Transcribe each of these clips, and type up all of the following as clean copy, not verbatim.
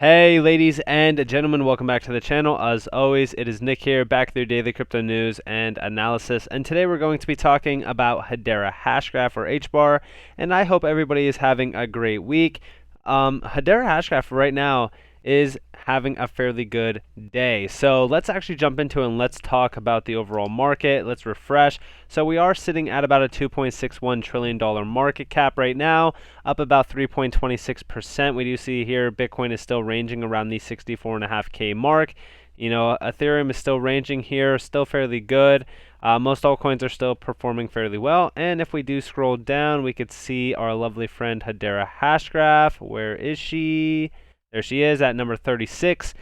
Hey ladies and gentlemen, welcome back to the channel. As always, it is Nick here, back with your daily crypto news and analysis. And today we're going to be talking about Hedera Hashgraph or Hbar, and I hope everybody is having a great week. Hedera Hashgraph right now is having a fairly good day. So let's actually jump into it and let's talk about the overall market. Let's refresh. So we are sitting at about a $2.61 trillion market cap right now, up about 3.26%. We do see here Bitcoin is still ranging around the 64.5K mark. You know, Ethereum is still ranging here, still fairly good. Most altcoins are still performing fairly well. And if we do scroll down, we could see our lovely friend Hedera Hashgraph. Where is she? There she is at number 36,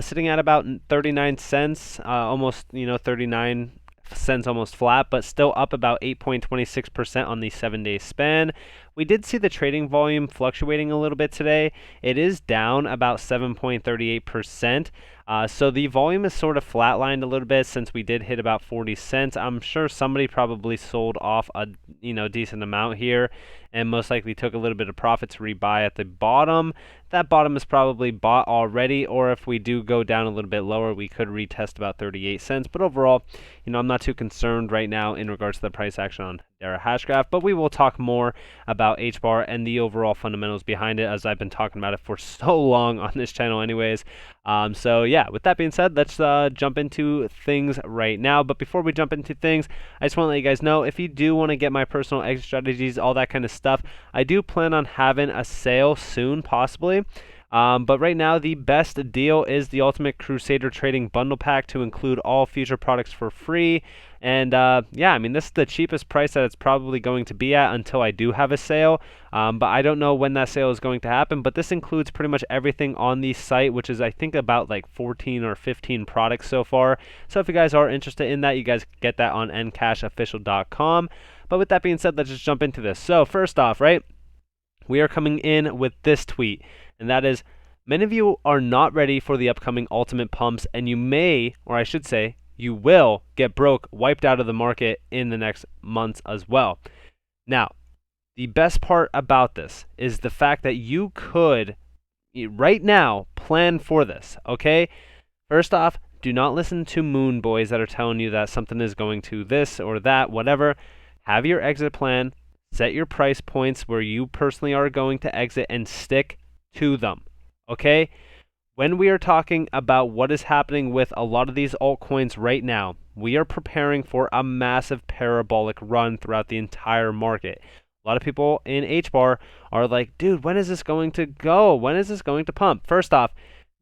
sitting at about 39 cents, almost 39 cents, almost flat, but still up about 8.26% on the 7-day span. We did see the trading volume fluctuating a little bit today. It is down about 7.38%. So the volume is sort of flatlined a little bit since we did hit about 40 cents. I'm sure somebody probably sold off a decent amount here and most likely took a little bit of profit to rebuy at the bottom. That bottom is probably bought already, or if we do go down a little bit lower, we could retest about 38 cents. But overall, I'm not too concerned right now in regards to the price action on Hedera Hashgraph, but we will talk more about Hbar and the overall fundamentals behind it, as I've been talking about it for so long on this channel anyways. So yeah, with that being said, let's jump into things right now. But before we jump into things, I just want to let you guys know, if you do want to get my personal exit strategies, all that kind of stuff, I do plan on having a sale soon, possibly. But right now, the best deal is the Ultimate Crusader Trading Bundle Pack to include all future products for free. And yeah, I mean, this is the cheapest price that it's probably going to be at until I do have a sale. But I don't know when that sale is going to happen. But this includes pretty much everything on the site, which is, I think, about like 14 or 15 products so far. So if you guys are interested in that, you guys get that on NCashOfficial.com. But with that being said, let's just jump into this. So first off, right, we are coming in with this tweet, and that is, many of you are not ready for the upcoming ultimate pumps, and you may, or I should say, you will get broke, wiped out of the market in the next months as well. Now, the best part about this is the fact that you could, right now, plan for this, okay? First off, do not listen to moonboys that are telling you that something is going to this or that, whatever. Have your exit plan, set your price points where you personally are going to exit, and stick to them, okay? When we are talking about what is happening with a lot of these altcoins right now, we are preparing for a massive parabolic run throughout the entire market. A lot of people in Hbar are like, dude, when is this going to go? When is this going to pump? First off,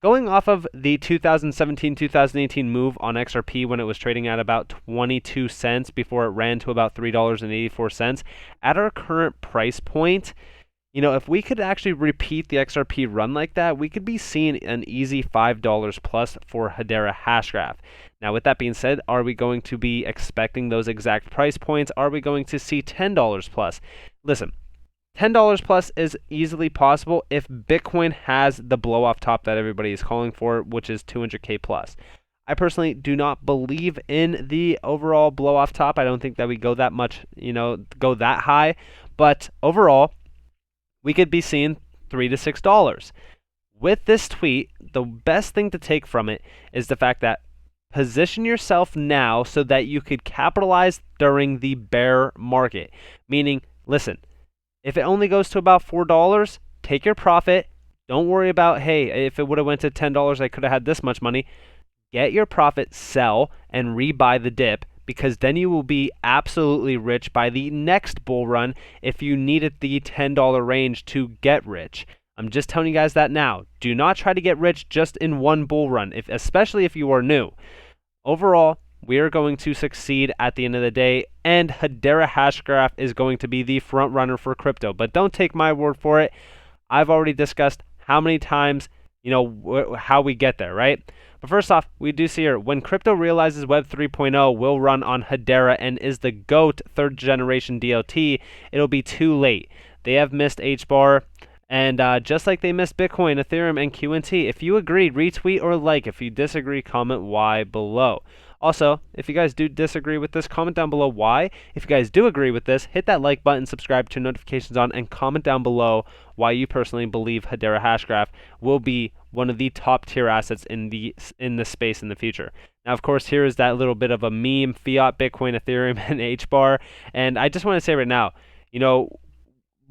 going off of the 2017-2018 move on XRP when it was trading at about 22 cents before it ran to about $3.84, at our current price point, if we could actually repeat the XRP run like that, we could be seeing an easy $5 plus for Hedera Hashgraph. Now, with that being said, are we going to be expecting those exact price points? Are we going to see $10 plus? Listen, $10 plus is easily possible if Bitcoin has the blow off top that everybody is calling for, which is 200K plus. I personally do not believe in the overall blow off top. I don't think that we go that much, go that high. But overall, we could be seeing $3 to $6. With this tweet, the best thing to take from it is the fact that position yourself now so that you could capitalize during the bear market. Meaning, listen, if it only goes to about $4, take your profit. Don't worry about, hey, if it would have went to $10, I could have had this much money. Get your profit, sell, and rebuy the dip, because then you will be absolutely rich by the next bull run if you needed the $10 range to get rich. I'm just telling you guys that now. Do not try to get rich just in one bull run, especially if you are new. Overall, we are going to succeed at the end of the day, and Hedera Hashgraph is going to be the front runner for crypto. But don't take my word for it. I've already discussed how many times, how we get there, right? But first off, we do see here, when crypto realizes Web 3.0 will run on Hedera and is the GOAT third generation DLT, it'll be too late. They have missed Hbar, and just like they missed Bitcoin, Ethereum, and QNT. If you agree, retweet or like. If you disagree, comment why below. Also, if you guys do disagree with this, comment down below why. If you guys do agree with this, hit that like button, subscribe, turn notifications on, and comment down below why you personally believe Hedera Hashgraph will be one of the top tier assets in the space in the future. Now, of course, here is that little bit of a meme: fiat, Bitcoin, Ethereum, and HBAR. And I just want to say right now,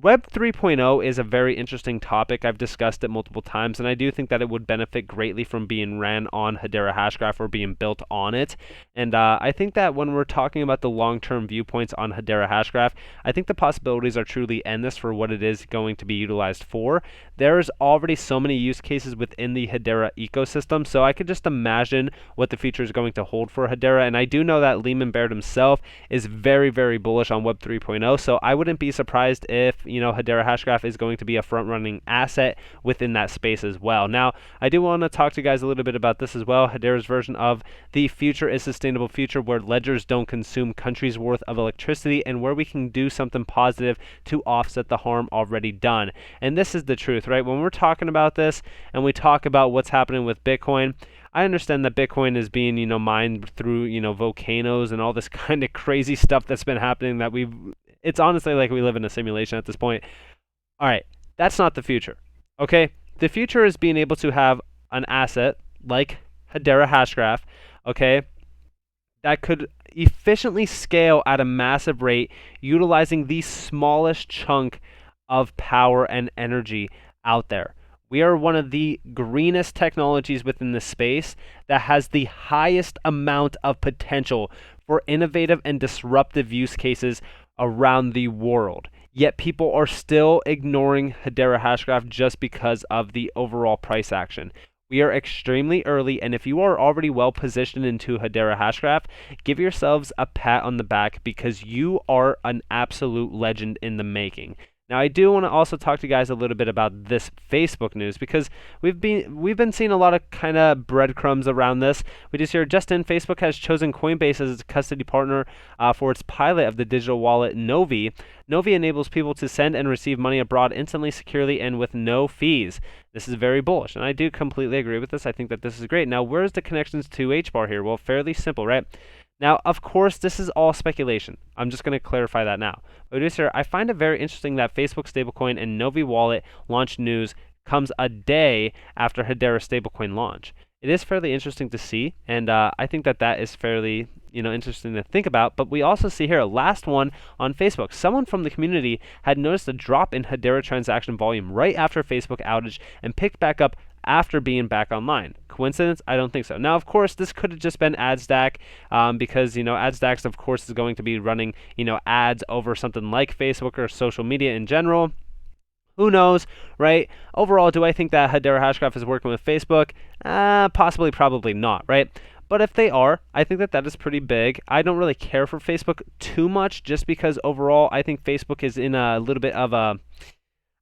Web 3.0 is a very interesting topic. I've discussed it multiple times, and I do think that it would benefit greatly from being ran on Hedera Hashgraph or being built on it. And I think that when we're talking about the long-term viewpoints on Hedera Hashgraph, I think the possibilities are truly endless for what it is going to be utilized for. There's already so many use cases within the Hedera ecosystem, so I could just imagine what the future is going to hold for Hedera. And I do know that Lehman Baird himself is very, very bullish on Web 3.0, so I wouldn't be surprised if Hedera Hashgraph is going to be a front-running asset within that space as well. Now, I do want to talk to you guys a little bit about this as well. Hedera's version of the future is sustainable future, where ledgers don't consume countries' worth of electricity and where we can do something positive to offset the harm already done. And this is the truth, right? When we're talking about this and we talk about what's happening with Bitcoin, I understand that Bitcoin is being, mined through, volcanoes and all this kind of crazy stuff that's been happening that it's honestly like we live in a simulation at this point. All right, that's not the future, okay? The future is being able to have an asset like Hedera Hashgraph, okay, that could efficiently scale at a massive rate, utilizing the smallest chunk of power and energy out there. We are one of the greenest technologies within the space that has the highest amount of potential for innovative and disruptive use cases around the world. Yet people are still ignoring Hedera Hashgraph just because of the overall price action. We are extremely early, and if you are already well positioned into Hedera Hashgraph, give yourselves a pat on the back because you are an absolute legend in the making. Now, I do want to also talk to you guys a little bit about this Facebook news because we've been seeing a lot of kind of breadcrumbs around this. We just hear just in, Facebook has chosen Coinbase as its custody partner for its pilot of the digital wallet Novi. Novi enables people to send and receive money abroad instantly, securely, and with no fees. This is very bullish, and I do completely agree with this. I think that this is great. Now, where's the connections to HBAR here? Well, fairly simple, right? Now, of course, this is all speculation. I'm just going to clarify that now. Producer, I find it very interesting that Facebook stablecoin and Novi wallet launch news comes a day after Hedera stablecoin launch. It is fairly interesting to see, and I think that that is fairly interesting to think about. But we also see here a last one on Facebook. Someone from the community had noticed a drop in Hedera transaction volume right after Facebook outage and picked back up after being back online. Coincidence? I don't think so. Now, of course, this could have just been AdStack because, AdStack, of course, is going to be running, ads over something like Facebook or social media in general. Who knows, right? Overall, do I think that Hedera Hashgraph is working with Facebook? Possibly, probably not, right? But if they are, I think that that is pretty big. I don't really care for Facebook too much just because overall, I think Facebook is in a little bit of a,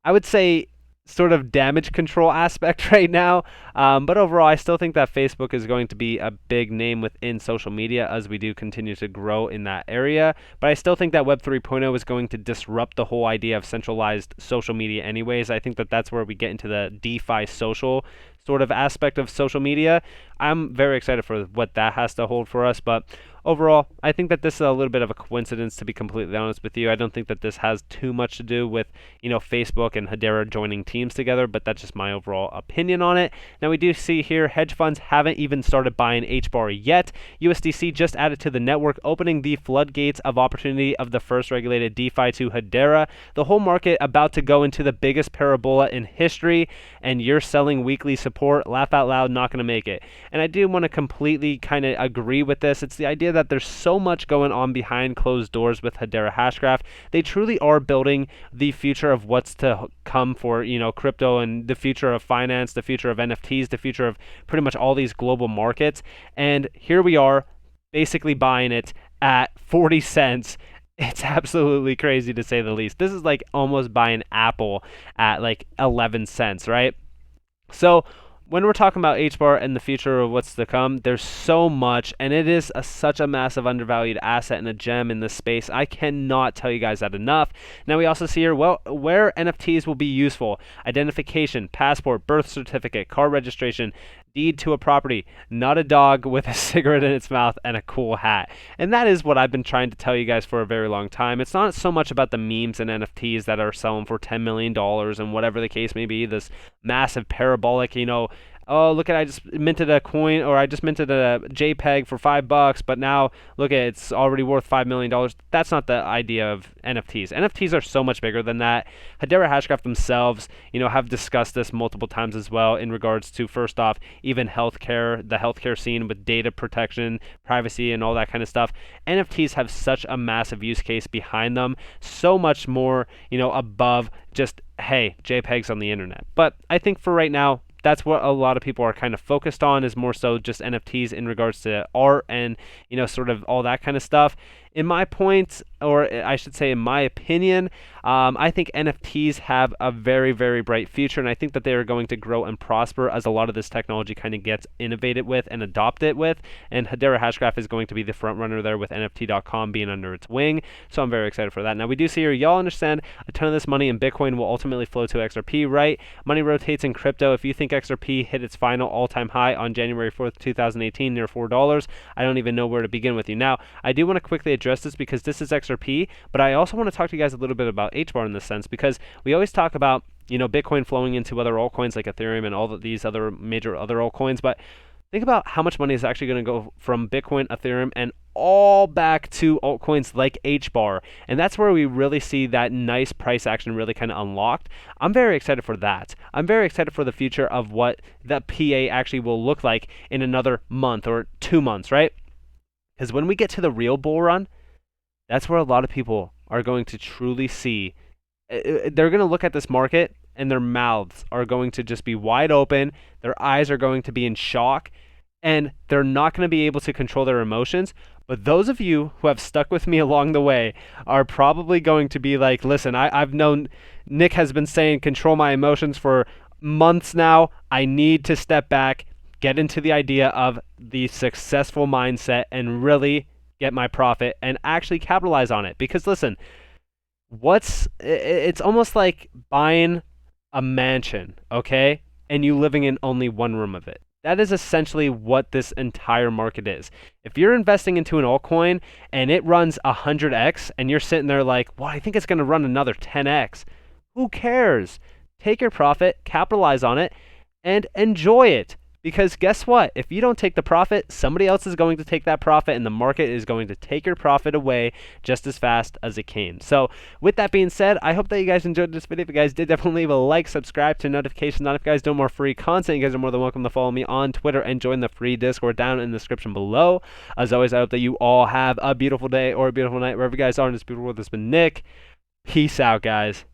I would say, sort of damage control aspect right now. But overall, I still think that Facebook is going to be a big name within social media as we do continue to grow in that area. But I still think that Web 3.0 is going to disrupt the whole idea of centralized social media anyways. I think that that's where we get into the DeFi social sort of aspect of social media. I'm very excited for what that has to hold for us. But overall, I think that this is a little bit of a coincidence, to be completely honest with you. I don't think that this has too much to do with, Facebook and Hedera joining teams together, but that's just my overall opinion on it. Now, we do see here hedge funds haven't even started buying HBAR yet. USDC just added to the network, opening the floodgates of opportunity of the first regulated DeFi to Hedera. The whole market about to go into the biggest parabola in history, and you're selling weekly support. Laugh out loud, not going to make it. And I do want to completely kind of agree with this. It's the idea that there's so much going on behind closed doors with Hedera Hashgraph. They truly are building the future of what's to come for, crypto and the future of finance, the future of NFTs, the future of pretty much all these global markets. And here we are basically buying it at 40 cents. It's absolutely crazy to say the least. This is like almost buying Apple at like 11 cents, right? So when we're talking about HBAR and the future of what's to come, there's so much, and it is such a massive undervalued asset and a gem in this space. I cannot tell you guys that enough. Now, we also see here, where NFTs will be useful: identification, passport, birth certificate, car registration, deed to a property, not a dog with a cigarette in its mouth and a cool hat. And that is what I've been trying to tell you guys for a very long time. It's not so much about the memes and NFTs that are selling for $10 million and whatever the case may be, this massive parabolic, oh, look at, I just minted a coin, or I just minted a JPEG for $5, but now look at, it's already worth $5 million. That's not the idea of NFTs. NFTs are so much bigger than that. Hedera Hashgraph themselves, have discussed this multiple times as well in regards to, first off, even healthcare, the healthcare scene with data protection, privacy, and all that kind of stuff. NFTs have such a massive use case behind them, so much more, above just, hey, JPEGs on the internet. But I think for right now, that's what a lot of people are kind of focused on, is more so just NFTs in regards to art and, sort of all that kind of stuff. In my point, or I should say in my opinion, I think NFTs have a very, very bright future, and I think that they are going to grow and prosper as a lot of this technology kind of gets innovated with and adopted with, and Hedera Hashgraph is going to be the front runner there with NFT.com being under its wing, so I'm very excited for that. Now, we do see here, y'all understand a ton of this money in Bitcoin will ultimately flow to XRP, right? Money rotates in crypto. If you think XRP hit its final all-time high on January 4th, 2018, near $4, I don't even know where to begin with you. Now, I do want to quickly address this because this is XRP, but I also want to talk to you guys a little bit about HBAR in this sense, because we always talk about, Bitcoin flowing into other altcoins like Ethereum and all these other major other altcoins, but think about how much money is actually going to go from Bitcoin, Ethereum, and all back to altcoins like HBAR. And that's where we really see that nice price action really kind of unlocked. I'm very excited for that. I'm very excited for the future of what the PA actually will look like in another month or 2 months, right? Because when we get to the real bull run, that's where a lot of people are going to truly see. They're going to look at this market and their mouths are going to just be wide open. Their eyes are going to be in shock, and they're not going to be able to control their emotions. But those of you who have stuck with me along the way are probably going to be like, listen, I've known Nick has been saying control my emotions for months now. I need to step back, get into the idea of the successful mindset, and really get my profit and actually capitalize on it. Because listen, it's almost like buying a mansion, okay? And you living in only one room of it. That is essentially what this entire market is. If you're investing into an altcoin and it runs 100x and you're sitting there like, well, I think it's going to run another 10x. Who cares? Take your profit, capitalize on it, and enjoy it. Because guess what? If you don't take the profit, somebody else is going to take that profit, and the market is going to take your profit away just as fast as it came. So with that being said, I hope that you guys enjoyed this video. If you guys did, definitely leave a like, subscribe to notifications on. If you guys do more free content, you guys are more than welcome to follow me on Twitter and join the free Discord down in the description below. As always, I hope that you all have a beautiful day or a beautiful night wherever you guys are in this beautiful world. This has been Nick. Peace out, guys.